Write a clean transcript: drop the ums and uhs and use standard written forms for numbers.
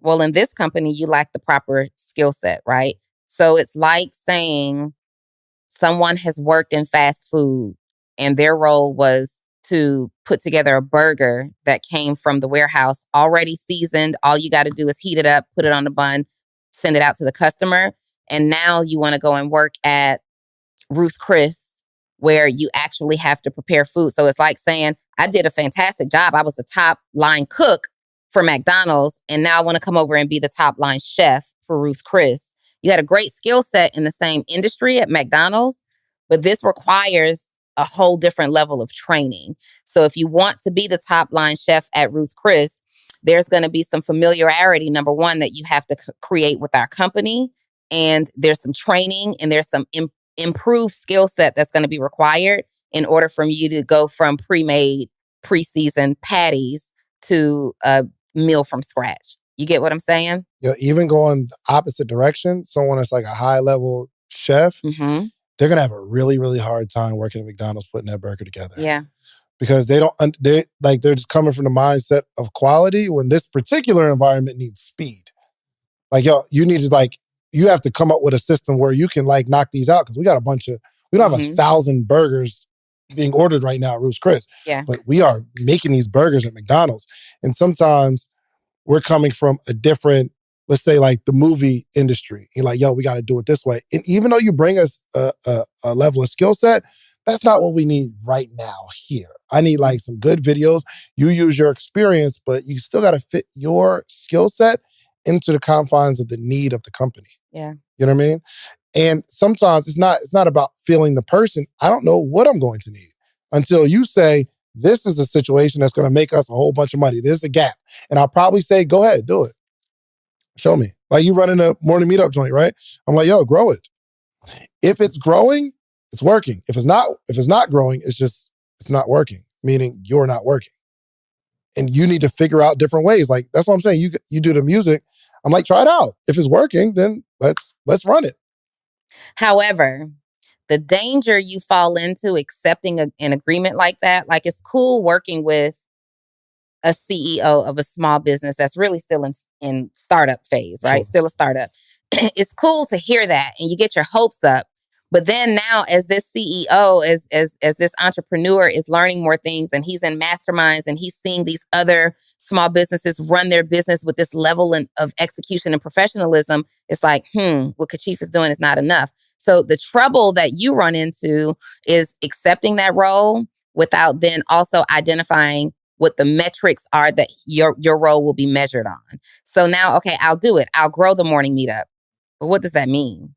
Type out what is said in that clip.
Well, in this company, you lack the proper skill set, right? So it's like saying someone has worked in fast food and their role was to put together a burger that came from the warehouse already seasoned. All you got to do is heat it up, put it on the bun, send it out to the customer. And now you want to go and work at Ruth Chris, where you actually have to prepare food. So it's like saying, I did a fantastic job. I was the top line cook for McDonald's, and now I want to come over and be the top line chef for Ruth Chris. You had a great skill set in the same industry at McDonald's, but this requires a whole different level of training. So if you want to be the top line chef at Ruth Chris, there's going to be some familiarity, number one, that you have to create with our company. And there's some training and there's some improved skill set that's going to be required in order for you to go from pre-made, pre-seasoned patties to a meal from scratch. You get what I'm saying? Yeah, even going the opposite direction, someone that's like a high level chef, Mm-hmm. they're going to have a really, really hard time working at McDonald's putting that burger together. Yeah. Because they're just coming from the mindset of quality when this particular environment needs speed. Like, yo, you have to come up with a system where you can like knock these out because we don't have 1,000 burgers being ordered right now at Ruth's Chris. Yeah. But we are making these burgers at McDonald's. And sometimes we're coming from a different, let's say like the movie industry. You're like, yo, we got to do it this way. And even though you bring us a level of skill set, that's not what we need right now here. I need like some good videos. You use your experience, but you still got to fit your skill set into the confines of the need of the company. Yeah. You know what I mean? And sometimes it's not about feeling the person. I don't know what I'm going to need until you say, this is a situation that's going to make us a whole bunch of money. There's a gap. And I'll probably say, go ahead, do it. Show me. Like you running a morning meetup joint, right? I'm like, yo, grow it. If it's growing, it's working. If it's not growing, it's not working, meaning you're not working. And you need to figure out different ways. Like, that's what I'm saying. You do the music. I'm like, try it out. If it's working, then let's run it. However, the danger you fall into accepting an agreement like that, like it's cool working with a CEO of a small business that's really still in startup phase, right? Sure. Still a startup. It's cool to hear that and you get your hopes up. But then now as this CEO, as this entrepreneur is learning more things and he's in masterminds and he's seeing these other small businesses run their business with this level of execution and professionalism, it's like, what Kachif is doing is not enough. So the trouble that you run into is accepting that role without then also identifying what the metrics are that your role will be measured on. So now, okay, I'll do it. I'll grow the morning meetup. But what does that mean?